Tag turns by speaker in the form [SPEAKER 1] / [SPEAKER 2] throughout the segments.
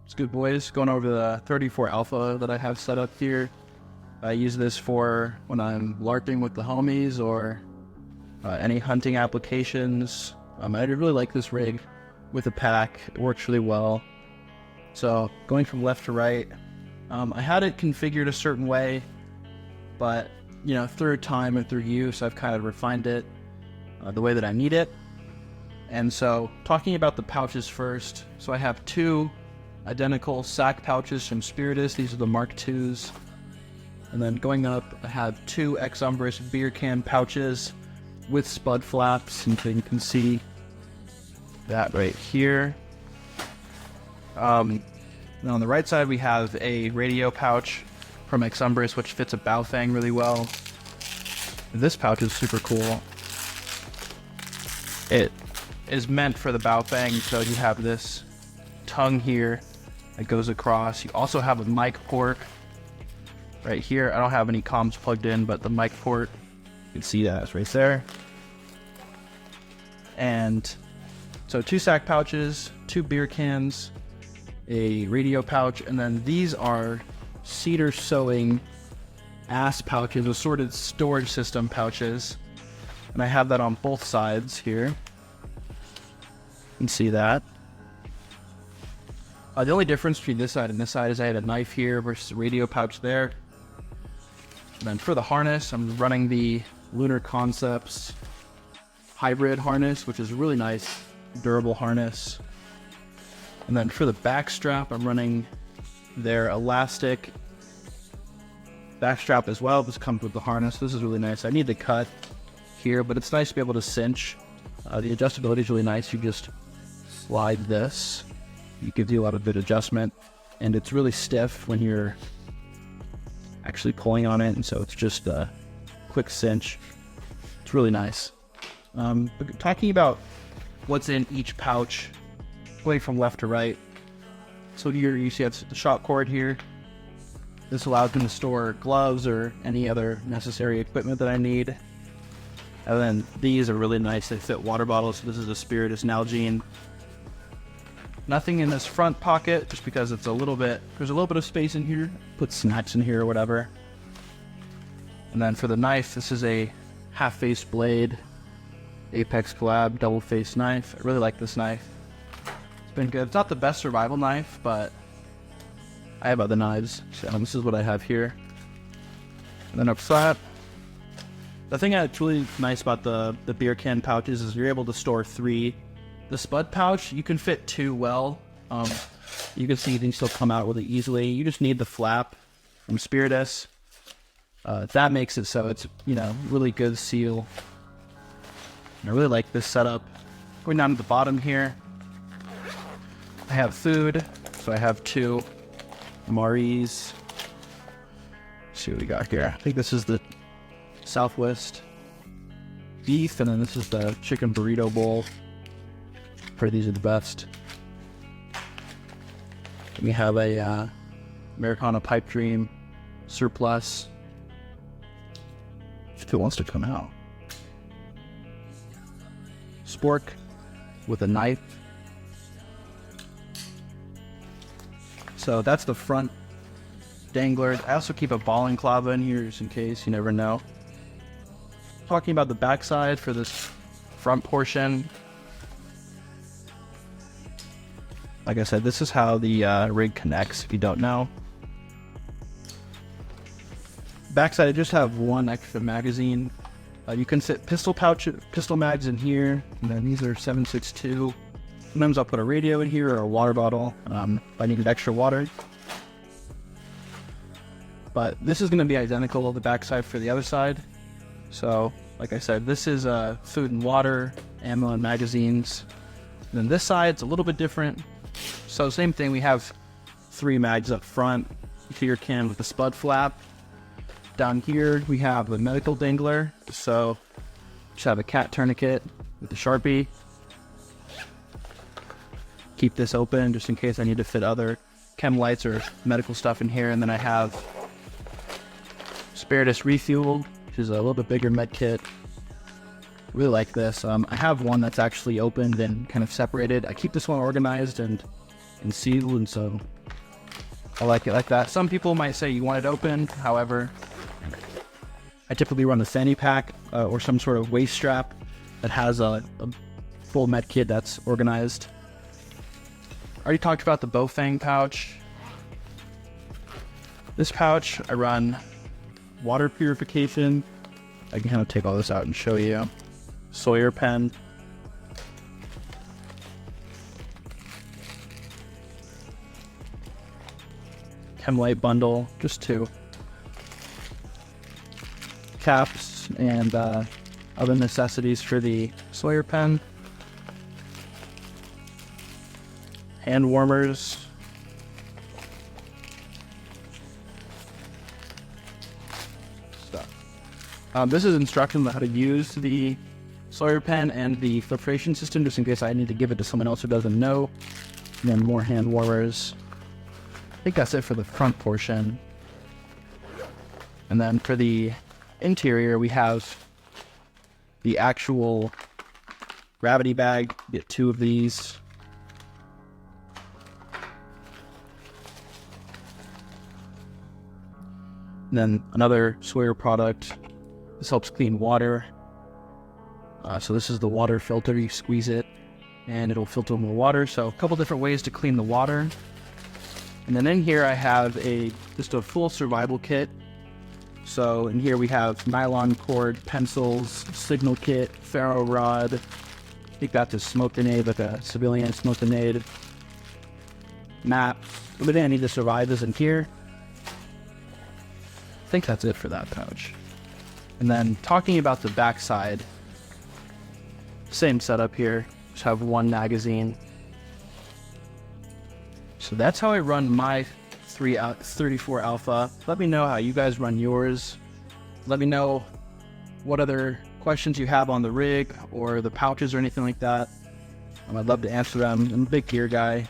[SPEAKER 1] It's good, boys. Going over the 34 Alpha that I have set up here. I use this for when I'm LARPing with the homies or any hunting applications. I really like this rig with a pack. It works really well. So going from left to right, I had it configured a certain way, but through time and through use, I've kind of refined it the way that I need it. And so talking about the pouches first, so I have two identical sack pouches from Spiritus. These are the Mark IIs. And then going up, I have two Umbris beer can pouches with spud flaps, and so you can see that right here. Then on the right side, we have a radio pouch from Umbris, which fits a bow fang really well. This pouch is super cool. It is meant for the bow fang, so you have this tongue here that goes across. You also have a mic port right here. I don't have any comms plugged in, but the mic port, you can see that it's right there. And so two sack pouches, two beer cans, a radio pouch, and then these are Cedar sewing A.S.S pouches, assorted storage system pouches. And I have that on both sides here. You can see that. The only difference between this side and this side is I had a knife here versus a radio pouch there. And then for the harness, I'm running the Lunar Concepts hybrid harness, which is a really nice, durable harness. And then for the back strap, I'm running their elastic back strap as well. This comes with the harness. This is really nice. I need to cut here, but it's nice to be able to cinch. The adjustability is really nice. You just slide this. It gives you a lot of good adjustment, and it's really stiff when you're actually pulling on it, and so it's just a quick cinch. It's really nice. But talking about what's in each pouch, going from left to right. So here you see it's the shop cord here. This allows me to store gloves or any other necessary equipment that I need. And then these are really nice. They fit water bottles. So this is a Spiritus Nalgene. Nothing in this front pocket, just because it's there's a little bit of space in here. Put snacks in here or whatever. And then for the knife, this is a half-faced blade, Apex Collab double-faced knife. I really like this knife. It's been good. It's not the best survival knife, but I have other knives. So this is what I have here. And then up front, the thing that's really nice about the beer can pouches is you're able to store 3. The spud pouch, you can fit 2 well. You can see things still come out really easily. You just need the flap from Spiritus. That makes it so it's, really good seal. And I really like this setup. Going down to the bottom here, I have food. So I have 2 Maries. Let's see what we got here. I think this is the Southwest beef, and then this is the chicken burrito bowl. These are the best. We have a Americana Pipe Dream surplus. If it wants to come out. Spork with a knife. So that's the front dangler. I also keep a balling clava in here just in case, you never know. Talking about the backside for this front portion. Like I said, this is how the rig connects, if you don't know. Backside, I just have 1 extra magazine. You can fit pistol mags in here, and then these are 7.62. Sometimes I'll put a radio in here or a water bottle if I needed extra water. But this is going to be identical to the backside for the other side. So, like I said, this is food and water, ammo and magazines. And then this side's a little bit different. So same thing, we have 3 mags up front, beer can with the spud flap. Down here we have a medical dangler, so just have a cat tourniquet with the Sharpie. Keep this open just in case I need to fit other chem lights or medical stuff in here. And then I have Spiritus Refuel, which is a little bit bigger med kit. Really like this. I have one that's actually opened and kind of separated. I keep this one organized, and and sealed, and so I like it like that. Some people might say you want it open. However, I typically run the fanny pack or some sort of waist strap that has a full med kit that's organized. I already talked about the Bowfang pouch. This pouch, I run water purification. I can kind of take all this out and show you. Sawyer pen. Chemlight bundle, just 2. Caps and other necessities for the Sawyer pen. Hand warmers. This is instructions on how to use the Sawyer pen and the filtration system, just in case I need to give it to someone else who doesn't know. And then more hand warmers. I think that's it for the front portion. And then for the interior, we have the actual gravity bag. Get 2 of these. And then another Sawyer product. This helps clean water. So this is the water filter. You squeeze it and it'll filter more water. So a couple different ways to clean the water. And then in here I have just a full survival kit. So in here we have nylon cord, pencils, signal kit, ferro rod. I think that's a smoke grenade, like a civilian smoke grenade. Map. Everything I need to survive is in here. I think that's it for that pouch. And then talking about the back side, same setup here. Just have 1 magazine. So that's how I run my 34 Alpha. Let me know how you guys run yours. Let me know what other questions you have on the rig or the pouches or anything like that. I'd love to answer them. I'm a big gear guy.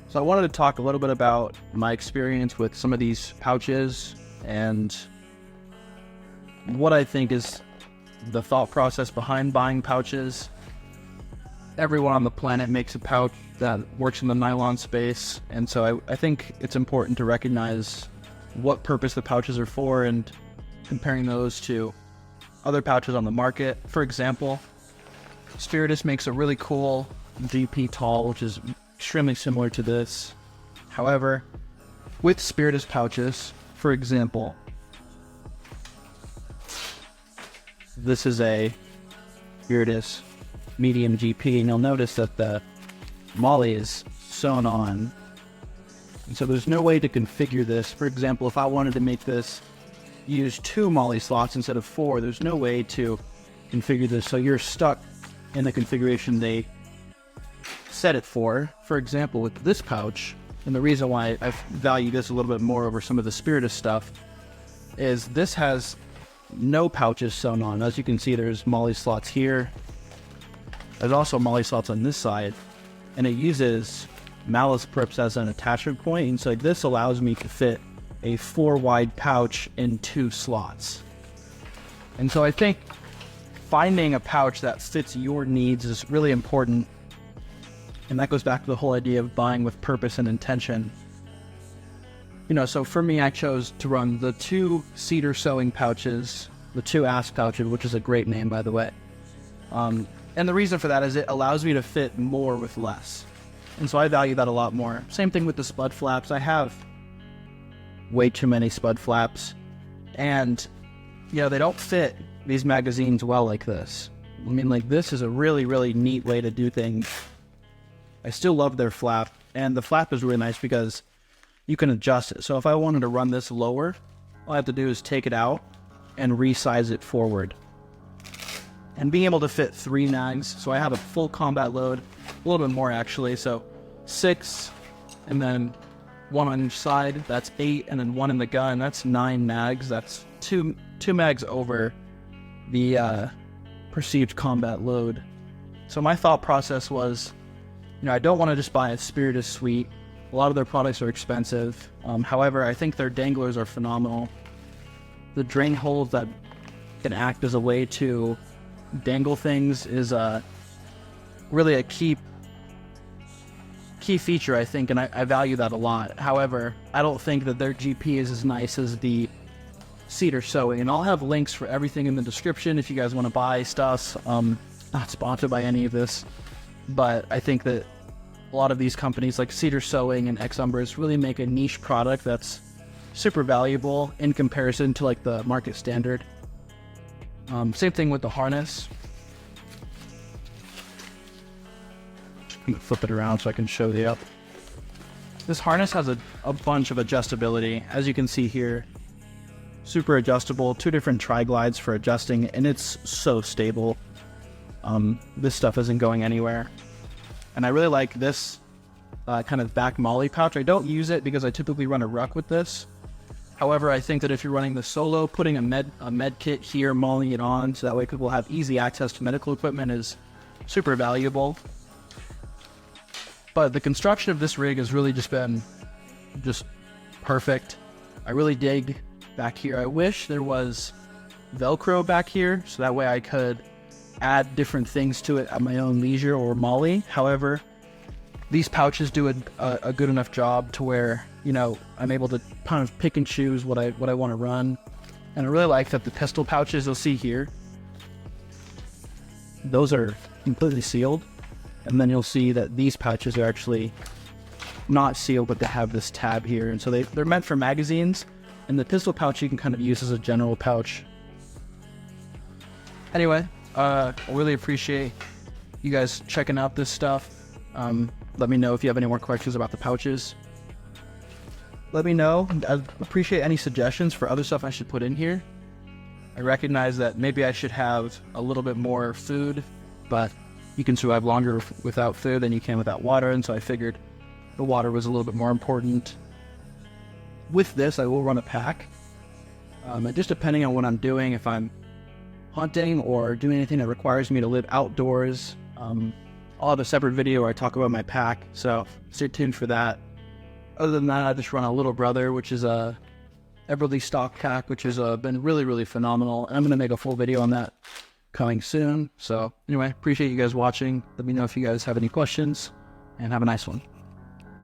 [SPEAKER 1] So I wanted to talk a little bit about my experience with some of these pouches and what I think is the thought process behind buying pouches. Everyone on the planet makes a pouch that works in the nylon space, and so I think it's important to recognize what purpose the pouches are for and comparing those to other pouches on the market. For example, Spiritus makes a really cool GP tall, which is extremely similar to this. However, with Spiritus pouches, for example, this is a Spiritus medium GP, and you'll notice that the MOLLE is sewn on. And so there's no way to configure this. For example, if I wanted to make this use 2 MOLLE slots instead of 4, there's no way to configure this. So you're stuck in the configuration they set it for. For example, with this pouch, and the reason why I value this a little bit more over some of the Spiritus stuff is this has no pouches sewn on. As you can see, there's MOLLE slots here. There's also MOLLE slots on this side, and it uses malice prips as an attachment point, and so this allows me to fit a 4-wide pouch in 2 slots. And so I think finding a pouch that fits your needs is really important, and that goes back to the whole idea of buying with purpose and intention. You know, so for me, I chose to run the 2 Cedar sewing pouches, the 2 A.S.S pouches, which is a great name, by the way. And the reason for that is it allows me to fit more with less. And so I value that a lot more. Same thing with the spud flaps. I have way too many spud flaps. And, you know, they don't fit these magazines well like this. I mean, like, this is a really, really neat way to do things. I still love their flap. And the flap is really nice because you can adjust it. So if I wanted to run this lower, all I have to do is take it out and resize it forward. And being able to fit 3 nags, so I have a full combat load, a little bit more actually, so 6, and then 1 on each side, that's 8, and then 1 in the gun, that's 9 nags, that's two mags over the perceived combat load. So my thought process was, you know, I don't want to just buy a Spiritus suite. A lot of their products are expensive. However, I think their danglers are phenomenal. The drain holes that can act as a way to dangle things is really a key key feature, I think, and I value that a lot. However, I don't think that their GP is as nice as the Cedar sewing, and I'll have links for everything in the description if you guys want to buy stuff. Not sponsored by any of this, but I think that a lot of these companies like Cedar Sewing and Umbris really make a niche product that's super valuable in comparison to like the market standard. Same thing with the harness. I'm gonna flip it around so I can show you. This harness has a bunch of adjustability, as you can see here. Super adjustable, 2 different tri-glides for adjusting, and it's so stable. This stuff isn't going anywhere. And I really like this kind of back molly pouch. I don't use it because I typically run a ruck with this. However, I think that if you're running the solo, putting a med kit here, mollying it on, so that way people have easy access to medical equipment is super valuable. But the construction of this rig has really just been perfect. I really dig back here. I wish there was Velcro back here, so that way I could add different things to it at my own leisure or molly. However, these pouches do a good enough job to where, you know, I'm able to kind of pick and choose what I want to run. And I really like that the pistol pouches you'll see here, those are completely sealed. And then you'll see that these pouches are actually not sealed, but they have this tab here. And so they're meant for magazines. And the pistol pouch you can kind of use as a general pouch. Anyway, I really appreciate you guys checking out this stuff. Let me know if you have any more questions about the pouches. Let me know. I'd appreciate any suggestions for other stuff I should put in here. I recognize that maybe I should have a little bit more food, but you can survive longer without food than you can without water, and so I figured the water was a little bit more important. With this, I will run a pack. And just depending on what I'm doing, if I'm hunting or doing anything that requires me to live outdoors, I'll have a separate video where I talk about my pack, so stay tuned for that. Other than that, I just run a Little Brother, which is a Everly stock pack, which has been really, really phenomenal. And I'm going to make a full video on that coming soon. So anyway, appreciate you guys watching. Let me know if you guys have any questions, and have a nice one.